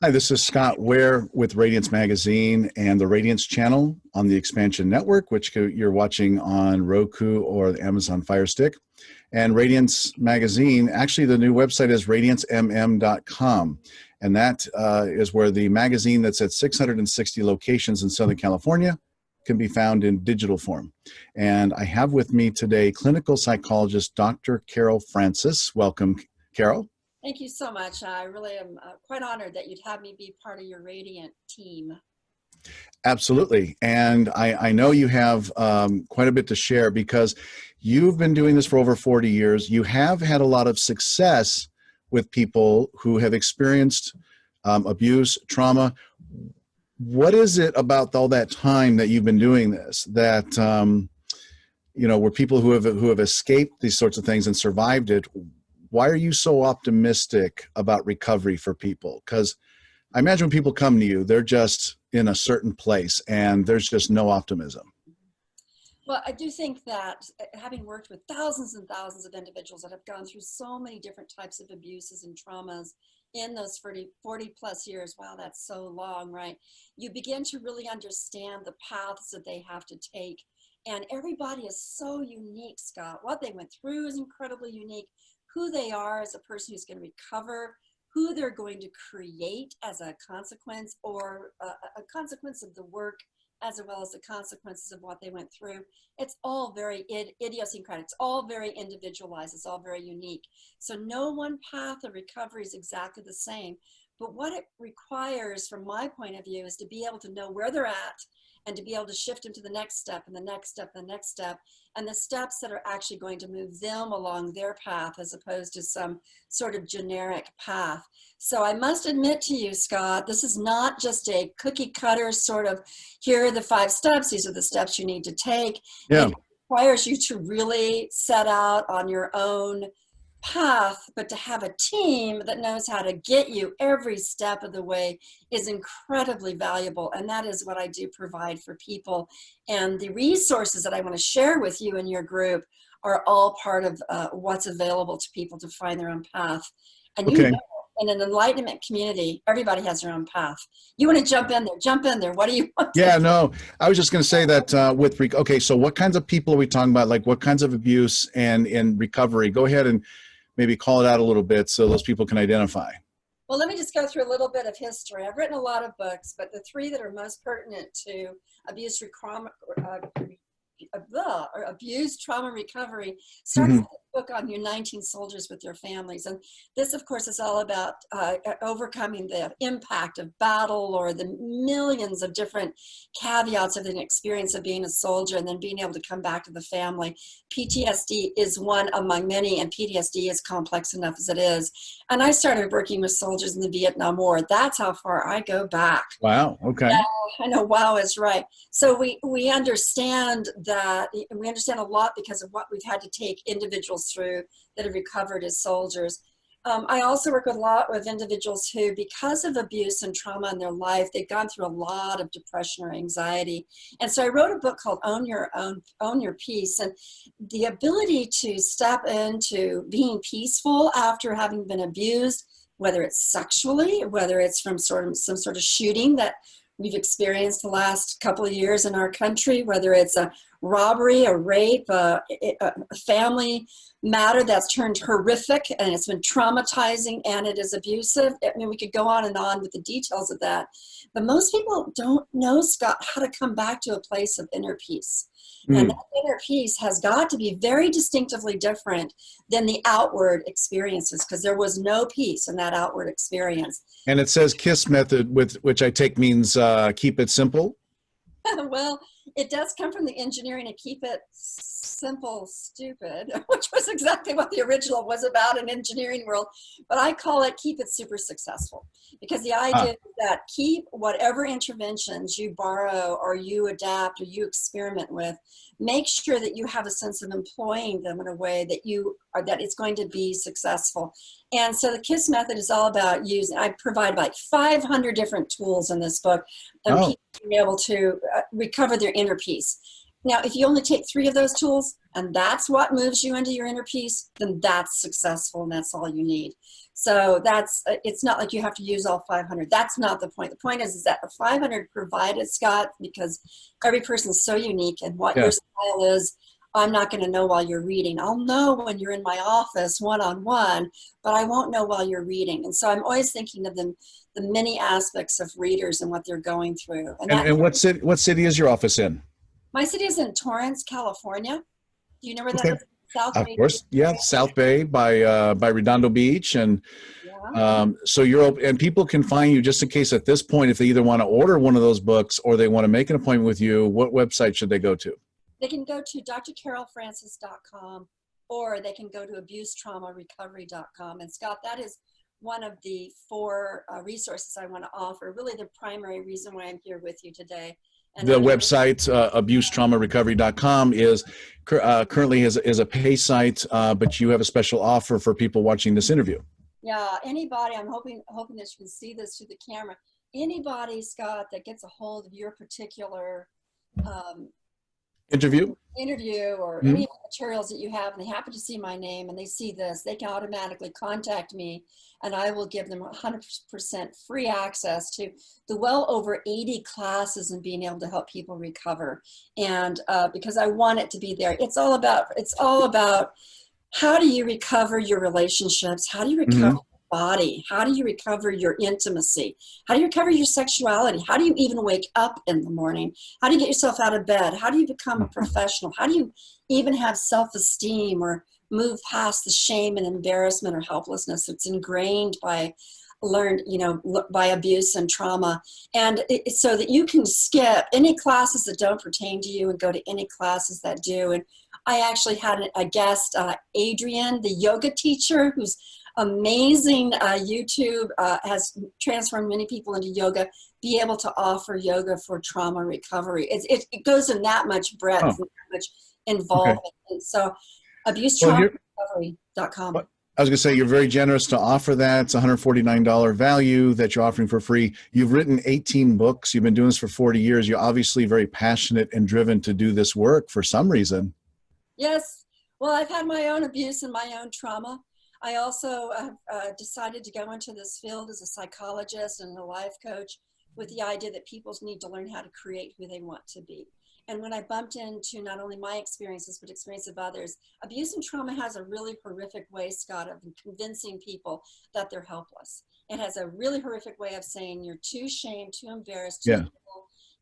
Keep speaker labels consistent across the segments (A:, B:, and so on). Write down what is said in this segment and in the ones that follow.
A: Hi, this is Scott Ware with Radiance Magazine and the Radiance channel on the Xpnsion network, which you're watching on Roku or the Amazon Fire Stick. And Radiance Magazine, actually the new website is radiancemm.com. And that is where the magazine that's at 660 locations in Southern California can be found in digital form. And I have with me today clinical psychologist Dr. Carol Francis. Welcome, Carol.
B: Thank you so much. I really am quite honored that you'd have me be part of your Radiant team.
A: Absolutely. And I know you have quite a bit to share because you've been doing this for over 40 years. You have had a lot of success with people who have experienced abuse, trauma. What is it about all that time that you've been doing this that, you know, were people who have escaped these sorts of things and survived it? Why are you so optimistic about recovery for people? Because I imagine when people come to you, they're just in a certain place and there's just no optimism.
B: Well, I do think that having worked with thousands and thousands of individuals that have gone through so many different types of abuses and traumas in those 40 plus years, wow, that's so long, right? You begin to really understand the paths that they have to take. And everybody is so unique, Scott. What they went through is incredibly unique. Who they are as a person who's going to recover, who they're going to create as a consequence or a consequence of the work, as well as the consequences of what they went through. It's all very idiosyncratic. It's all very individualized. It's all very unique. So no one path of recovery is exactly the same. But what it requires, from my point of view, is to be able to know where they're at and to be able to shift into the next step and the next step and the next step, and the steps that are actually going to move them along their path as opposed to some sort of generic path. So I must admit to you, Scott, this is not just a cookie cutter sort of, here are the 5 steps, these are the steps you need to take.
A: Yeah.
B: It requires you to really set out on your own path, but to have a team that knows how to get you every step of the way is incredibly valuable. And that is what I do provide for people. And the resources that I want to share with you and your group are all part of what's available to people to find their own path. And you know, in an enlightenment community, everybody has their own path. You want to jump in there, jump in there. What do you want?
A: Yeah, no, I was just going to say that okay, so what kinds of people are we talking about? Like what kinds of abuse and in recovery? Go ahead and maybe call it out a little bit so those people can identify.
B: Well, let me just go through a little bit of history. I've written a lot of books, but the 3 that are most pertinent to abuse, trauma recovery started with a book on uniting soldiers with their families. And this, of course, is all about overcoming the impact of battle or the millions of different caveats of an experience of being a soldier and then being able to come back to the family. PTSD is one among many, and PTSD is complex enough as it is. And I started working with soldiers in the Vietnam War. That's how far I go back.
A: Wow, okay.
B: Yeah, I know, wow is right. So we understand that, we understand a lot because of what we've had to take individuals through that have recovered as soldiers. I also work a lot with individuals who, because of abuse and trauma in their life, they've gone through a lot of depression or anxiety. And so I wrote a book called Own Your Peace, and the ability to step into being peaceful after having been abused, whether it's sexually, whether it's from some sort of shooting that we've experienced the last couple of years in our country, whether it's a robbery, a rape, a family matter that's turned horrific and it's been traumatizing and it is abusive. I mean, we could go on and on with the details of that. But most people don't know, Scott, how to come back to a place of inner peace. And that inner peace has got to be very distinctively different than the outward experiences, because there was no peace in that outward experience.
A: And it says KISS method, which I take means keep it simple.
B: Well, it does come from the engineering to keep it simple, stupid, which was exactly what the original was about in engineering world. But I call it keep it super successful, because the idea is that keep whatever interventions you borrow or you adapt or you experiment with, make sure that you have a sense of employing them in a way that it's going to be successful. And so the KISS method is all about using, I provide like 500 different tools in this book of people being able to recover their inner peace. Now, if you only take 3 of those tools and that's what moves you into your inner peace, then that's successful and that's all you need. So that's, it's not like you have to use all 500. That's not the point. The point is that the 500 provided, Scott, because every person is so unique and what
A: Yeah.
B: your style is, I'm not going to know while you're reading. I'll know when you're in my office one-on-one, but I won't know while you're reading. And so I'm always thinking of the many aspects of readers and what they're going through.
A: And what city is your office in?
B: My city is in Torrance, California. Do you know where that
A: Okay.
B: is? South
A: Of
B: Bay.
A: course, yeah, South Bay by Redondo Beach, and
B: Yeah.
A: so you're open, and people can find you just in case at this point if they either want to order one of those books or they want to make an appointment with you. What website should they go to?
B: They can go to drcarolfrancis.com or they can go to abusetraumarecovery.com. And Scott, that is one of the 4 resources I want to offer. Really, the primary reason why I'm here with you today. And
A: The website, abusetraumarecovery.com, is currently is a pay site, but you have a special offer for people watching this interview.
B: Yeah, anybody, I'm hoping that you can see this through the camera. Anybody, Scott, that gets a hold of your particular
A: Interview
B: or any of the materials that you have, and they happen to see my name and they see this, they can automatically contact me and I will give them 100% free access to the well over 80 classes and being able to help people recover. And because I want it to be there. It's all about how do you recover your relationships? How do you recover your body? How do you recover your intimacy? How do you recover your sexuality? How do you even wake up in the morning? How do you get yourself out of bed? How do you become a professional? How do you even have self-esteem or move past the shame and embarrassment or helplessness that's ingrained by by abuse and trauma, and so that you can skip any classes that don't pertain to you and go to any classes that do. And I actually had a guest, Adrienne, the yoga teacher, who's amazing. YouTube has transformed many people into yoga, be able to offer yoga for trauma recovery. It goes in that much breadth and that much involvement.
A: Okay.
B: And so abusetraumarecovery.com.
A: I was going to say, you're very generous to offer that. It's $149 value that you're offering for free. You've written 18 books. You've been doing this for 40 years. You're obviously very passionate and driven to do this work for some reason.
B: Yes. Well, I've had my own abuse and my own trauma. I also have decided to go into this field as a psychologist and a life coach with the idea that people need to learn how to create who they want to be. And when I bumped into not only my experiences, but experience of others, abuse and trauma has a really horrific way, Scott, of convincing people that they're helpless. It has a really horrific way of saying you're too ashamed, too embarrassed, too evil.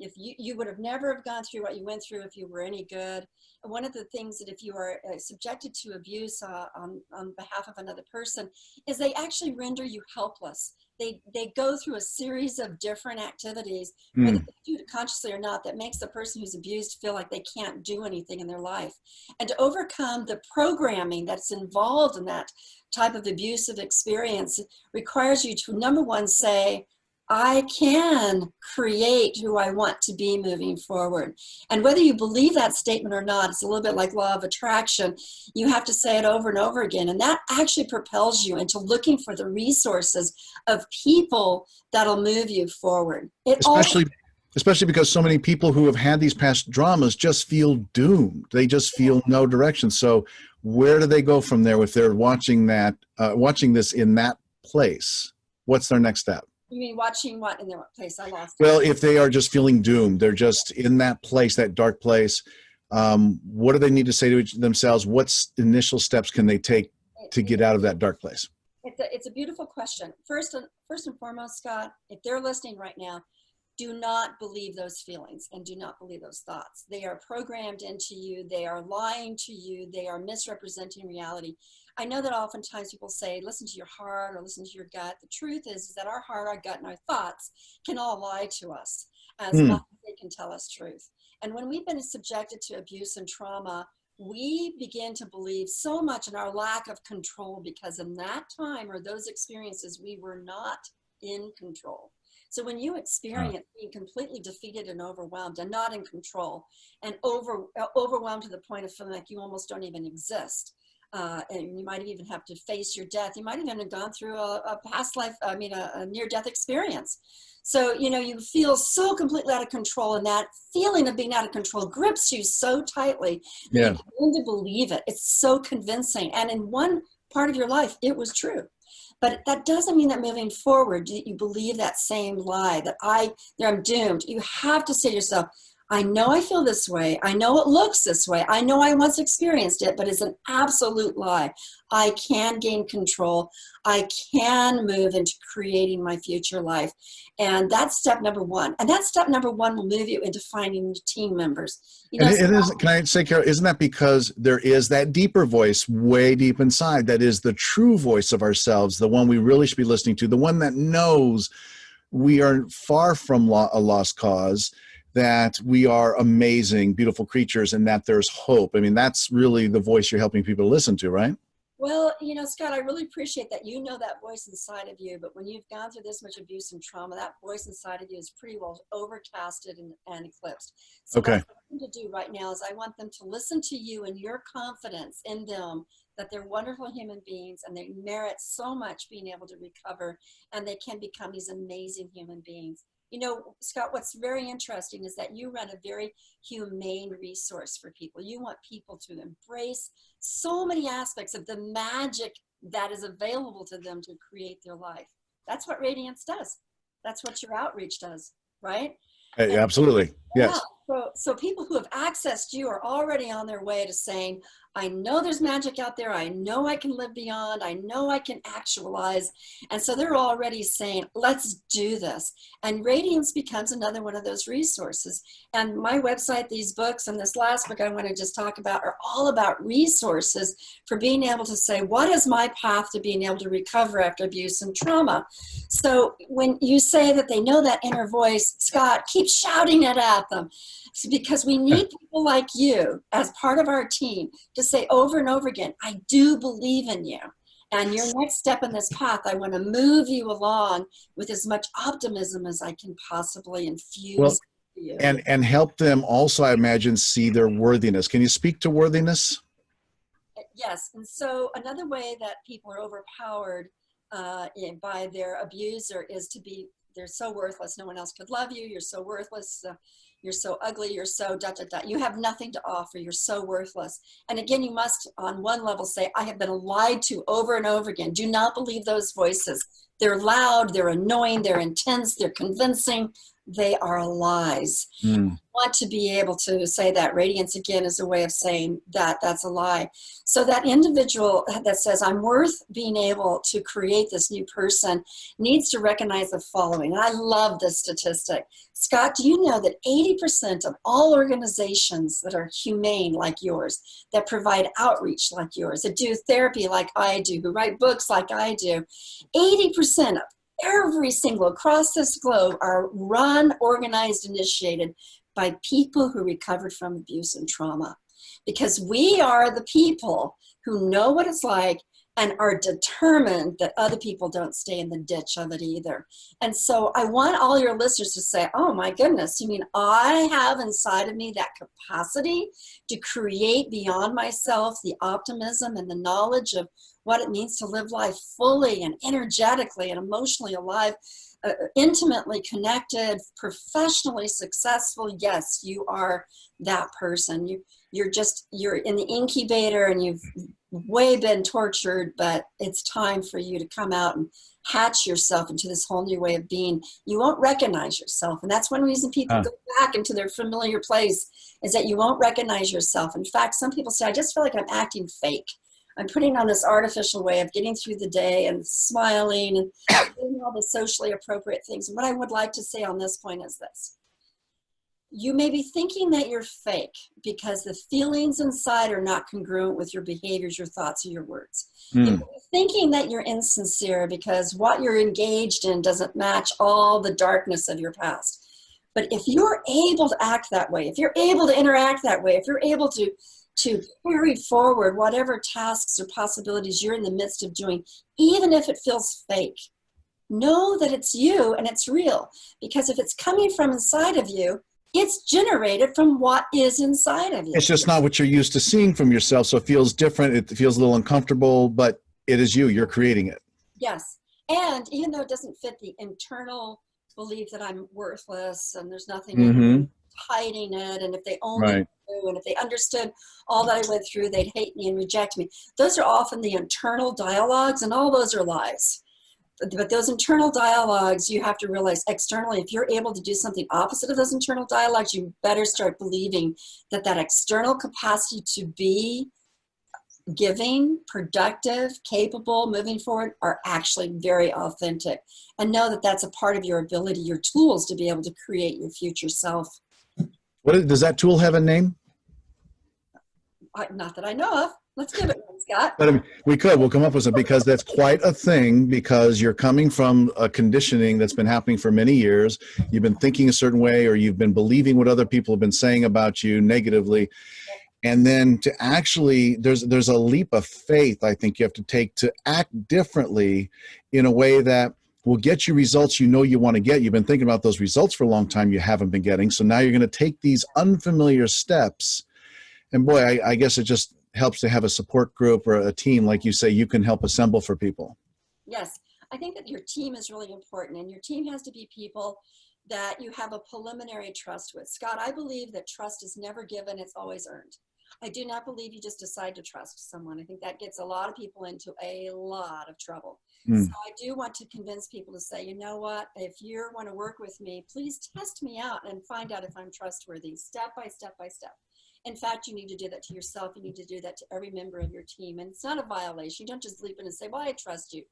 B: If you would have never have gone through what you went through if you were any good. And one of the things that if you are subjected to abuse on behalf of another person is they actually render you helpless. They go through a series of different activities, whether they do it consciously or not, that makes the person who's abused feel like they can't do anything in their life. And to overcome the programming that's involved in that type of abusive experience requires you to, number one, say, I can create who I want to be moving forward. And whether you believe that statement or not, it's a little bit like law of attraction. You have to say it over and over again. And that actually propels you into looking for the resources of people that'll move you forward.
A: Especially because so many people who have had these past dramas just feel doomed. They just feel no direction. So where do they go from there if they're watching this in that place? What's their next step?
B: You mean watching what in their place? I lost it.
A: Well, if they are just feeling doomed, they're just in that place, that dark place, what do they need to say to themselves? What initial steps can they take to get out of that dark place?
B: It's a beautiful question. First and foremost, Scott, if they're listening right now, do not believe those feelings and do not believe those thoughts. They are programmed into you. They are lying to you. They are misrepresenting reality. I know that oftentimes people say, listen to your heart or listen to your gut. The truth is that our heart, our gut, and our thoughts can all lie to us as much as they can tell us truth. And when we've been subjected to abuse and trauma, we begin to believe so much in our lack of control because in that time or those experiences, we were not in control. So when you experience being completely defeated and overwhelmed and not in control and overwhelmed to the point of feeling like you almost don't even exist, and you might even have to face your death. You might even have gone through a past life, a near-death experience. So, you feel so completely out of control, and that feeling of being out of control grips you so tightly that
A: Yeah.
B: you begin to believe it. It's so convincing. And in one part of your life, it was true. But that doesn't mean that moving forward, you believe that same lie, that I'm doomed. You have to say to yourself, I know I feel this way. I know it looks this way. I know I once experienced it, but it's an absolute lie. I can gain control. I can move into creating my future life. And that's step number one. And that step number one will move you into finding team members.
A: And it is, can I say, Carol, isn't that because there is that deeper voice way deep inside that is the true voice of ourselves, the one we really should be listening to, the one that knows we are far from a lost cause, that we are amazing, beautiful creatures, and that there's hope. I mean, that's really the voice you're helping people to listen to, right?
B: Well, Scott, I really appreciate that you know that voice inside of you, but when you've gone through this much abuse and trauma, that voice inside of you is pretty well overcasted and eclipsed. So
A: Okay.
B: what I want to do right now is I want them to listen to you and your confidence in them, that they're wonderful human beings and they merit so much being able to recover, and they can become these amazing human beings. Scott, what's very interesting is that you run a very humane resource for people. You want people to embrace so many aspects of the magic that is available to them to create their life. That's what Radiance does. That's what your outreach does, right?
A: Absolutely. Yes.
B: Yeah. So people who have accessed you are already on their way to saying, I know there's magic out there. I know I can live beyond. I know I can actualize. And so they're already saying, let's do this. And Radiance becomes another one of those resources. And my website, these books, and this last book I want to just talk about are all about resources for being able to say, what is my path to being able to recover after abuse and trauma? So when you say that they know that inner voice, Scott, keep shouting it at them. Because we need people like you as part of our team to say over and over again, I do believe in you. And your next step in this path, I want to move you along with as much optimism as I can possibly infuse you.
A: And help them also, I imagine, see their worthiness. Can you speak to worthiness?
B: Yes. And so another way that people are overpowered by their abuser is to be, they're so worthless. No one else could love you. You're so worthless. You're so ugly. You're so ... You have nothing to offer. You're so worthless. And again, you must on one level say, I have been lied to over and over again. Do not believe those voices. They're loud. They're annoying. They're intense. They're convincing. They are lies. I want to be able to say that Radiance again is a way of saying that that's a lie. So that individual that says I'm worth being able to create this new person needs to recognize the following. I love this statistic. Scott, do you know that 80% of all organizations that are humane like yours, that provide outreach like yours, that do therapy like I do, who write books like I do, 80% of every single across this globe are run, organized, initiated by people who recovered from abuse and trauma. Because we are the people who know what it's like and are determined that other people don't stay in the ditch of it either. And so I want all your listeners to say, oh my goodness, you mean I have inside of me that capacity to create beyond myself the optimism and the knowledge of what it means to live life fully and energetically and emotionally alive, intimately connected, professionally successful. Yes, you are that person. You're in the incubator and you've way been tortured, but it's time for you to come out and hatch yourself into this whole new way of being. You won't recognize yourself. And that's one reason people go back into their familiar place, is that you won't recognize yourself. In fact, some people say, I just feel like I'm acting fake. I'm putting on this artificial way of getting through the day and smiling and doing all the socially appropriate things. And what I would like to say on this point is this. You may be thinking that you're fake because the feelings inside are not congruent with your behaviors, your thoughts, or your words. You may be thinking that you're insincere because what you're engaged in doesn't match all the darkness of your past. But if you're able to act that way, if you're able to interact that way, if you're able to carry forward whatever tasks or possibilities you're in the midst of doing, even if it feels fake, know that it's you and it's real. Because if it's coming from inside of you, It's generated from what is inside of you.
A: It's just not what you're used to seeing from yourself. So it feels different. It feels a little uncomfortable, but it is you. You're creating it.
B: Yes. And even though it doesn't fit the internal belief that I'm worthless and there's nothing in me, hiding it, and if they only knew, and if they understood all that I went through, they'd hate me and reject me. Those are often the internal dialogues, and all those are lies. But those internal dialogues, you have to realize externally, if you're able to do something opposite of those internal dialogues, you better start believing that that external capacity to be giving, productive, capable, moving forward are actually very authentic. And know that that's a part of your ability, your tools to be able to create your future self.
A: Does that tool have a name?
B: Not that I know of. Let's give it one, Scott.
A: But I mean, we'll come up with some, because that's quite a thing, because you're coming from a conditioning that's been happening for many years. You've been thinking a certain way, or you've been believing what other people have been saying about you negatively. And then to actually, there's a leap of faith I think you have to take to act differently in a way that will get you results you know you want to get. You've been thinking about those results for a long time you haven't been getting. So now you're going to take these unfamiliar steps. And boy, I guess it just helps to have a support group or a team, like you say, you can help assemble for people.
B: Yes, I think that your team is really important, and your team has to be people that you have a preliminary trust with. Scott, I believe that trust is never given, it's always earned. I do not believe you just decide to trust someone. I think that gets a lot of people into a lot of trouble. So I do want to convince people to say, you know what, if you want to work with me, please test me out and find out if I'm trustworthy, step by step by step. In fact, you need to do that to yourself. You need to do that to every member of your team. And it's not a violation. You don't just leap in and say, well, I trust you.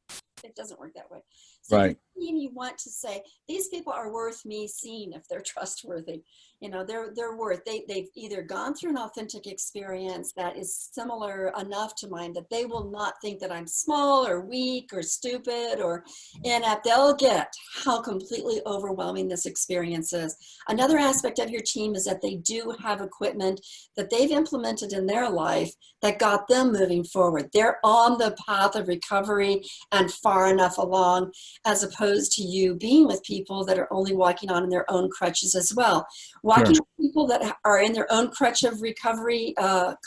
B: It doesn't work that way. So
A: right.
B: You want to say, these people are worth me seeing if they're trustworthy. You know, they're worth, they've either gone through an authentic experience that is similar enough to mine that they will not think that I'm small or weak or stupid or inept. They'll get how completely overwhelming this experience is. Another aspect of your team is that they do have equipment that they've implemented in their life that got them moving forward. They're on the path of recovery and far enough along, as opposed to you being with people that are only walking on in their own crutches as well. Walking with people that are in their own crutch of recovery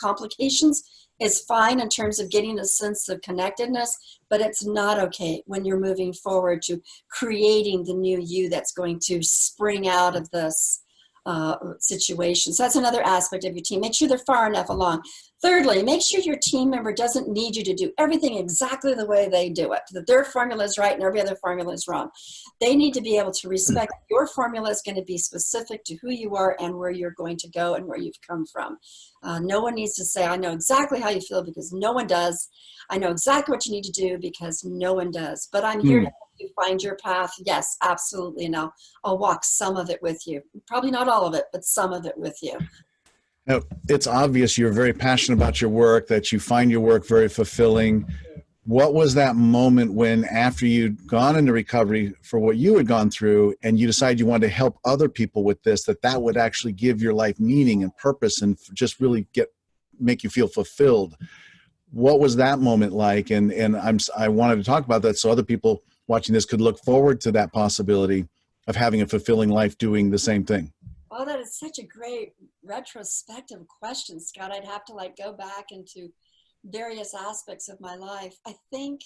B: complications is fine in terms of getting a sense of connectedness, but it's not okay when you're moving forward to creating the new you that's going to spring out of this situation. So that's another aspect of your team. Make sure they're far enough along. Thirdly, make sure your team member doesn't need you to do everything exactly the way they do it, that their formula is right and every other formula is wrong. They need to be able to respect your formula is going to be specific to who you are and where you're going to go and where you've come from. No one needs to say, I know exactly how you feel, because no one does. I know exactly what you need to do because no one does. But I'm here to help you find your path. Yes, absolutely. And I'll walk some of it with you. Probably not all of it, but some of it with you.
A: Now, it's obvious you're very passionate about your work, that you find your work very fulfilling. What was that moment when, after you'd gone into recovery for what you had gone through, and you decided you wanted to help other people with this, that would actually give your life meaning and purpose and just really make you feel fulfilled? What was that moment like? And I wanted to talk about that so other people watching this could look forward to that possibility of having a fulfilling life doing the same thing.
B: Oh, that is such a great retrospective question, Scott. I'd have to go back into various aspects of my life. I think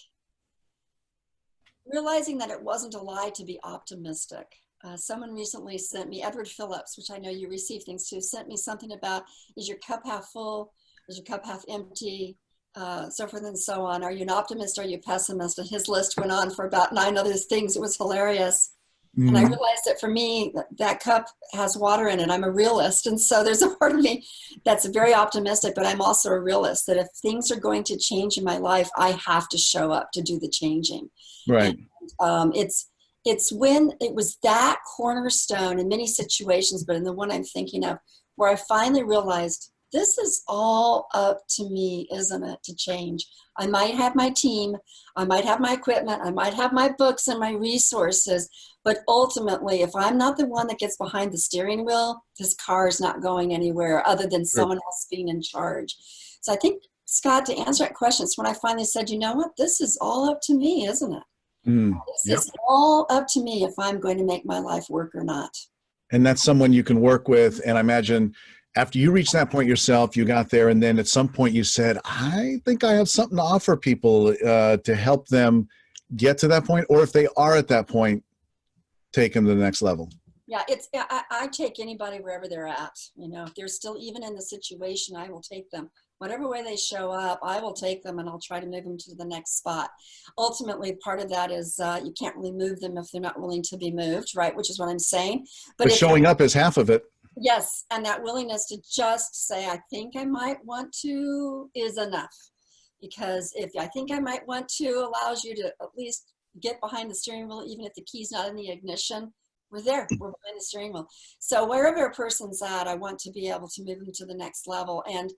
B: realizing that it wasn't a lie to be optimistic. Someone recently sent me, Edward Phillips, which I know you receive things to, sent me something about, is your cup half full? Is your cup half empty? So forth and so on. Are you an optimist? Are you a pessimist? And his list went on for about 9 other things. It was hilarious. And I realized that for me, that cup has water in it. I'm a realist. And so there's a part of me that's very optimistic, but I'm also a realist, that if things are going to change in my life, I have to show up to do the changing.
A: Right.
B: And, it's when it was that cornerstone in many situations, but in the one I'm thinking of, where I finally realized this is all up to me, isn't it, to change? I might have my team, I might have my equipment, I might have my books and my resources, but ultimately, if I'm not the one that gets behind the steering wheel, this car is not going anywhere other than someone else being in charge. So I think, Scott, to answer that question, it's when I finally said, you know what, this is all up to me, isn't it? This is all up to me if I'm going to make my life work or not.
A: And that's someone you can work with. And I imagine after you reached that point yourself, you got there, and then at some point you said, I think I have something to offer people to help them get to that point, or if they are at that point, take them to the next level.
B: Yeah, I take anybody wherever they're at. You know, if they're still even in the situation, I will take them. Whatever way they show up, I will take them and I'll try to move them to the next spot. Ultimately, part of that is you can't really move them if they're not willing to be moved, right? Which is what I'm saying.
A: But showing up is half of it.
B: Yes, and that willingness to just say, I think I might want to is enough. Because if I think I might want to allows you to at least get behind the steering wheel, even if the key's not in the ignition. We're there, we're behind the steering wheel. So wherever a person's at, I want to be able to move them to the next level. And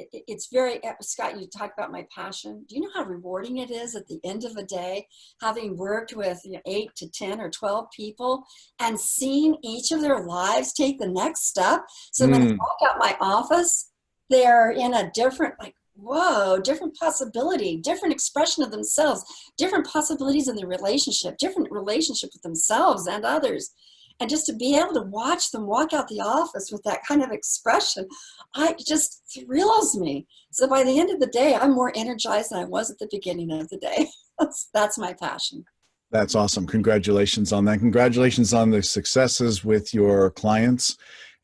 B: it's very, Scott, you talked about my passion. Do you know how rewarding it is at the end of a day, having worked with 8 to 10 or 12 people and seeing each of their lives take the next step? So when I walk out my office, they're in a different, like, whoa, different possibility, different expression of themselves, different possibilities in the relationship, different relationship with themselves and others. And just to be able to watch them walk out the office with that kind of expression, it just thrills me. So by the end of the day, I'm more energized than I was at the beginning of the day. That's my passion.
A: That's awesome. Congratulations on that. Congratulations on the successes with your clients.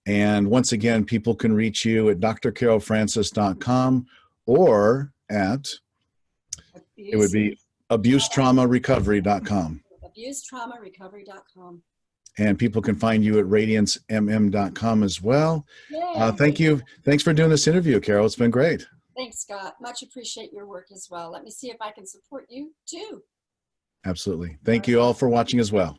A: And once again, people can reach you at drcarolfrancis.com or at, it would be abusetraumarecovery.com.
B: Abusetraumarecovery.com.
A: And people can find you at radiancemm.com as well.
B: Yeah.
A: Thank you. Thanks for doing this interview, Carol. It's been great.
B: Thanks, Scott. Much appreciate your work as well. Let me see if I can support you too.
A: Absolutely. Thank you all for watching as well.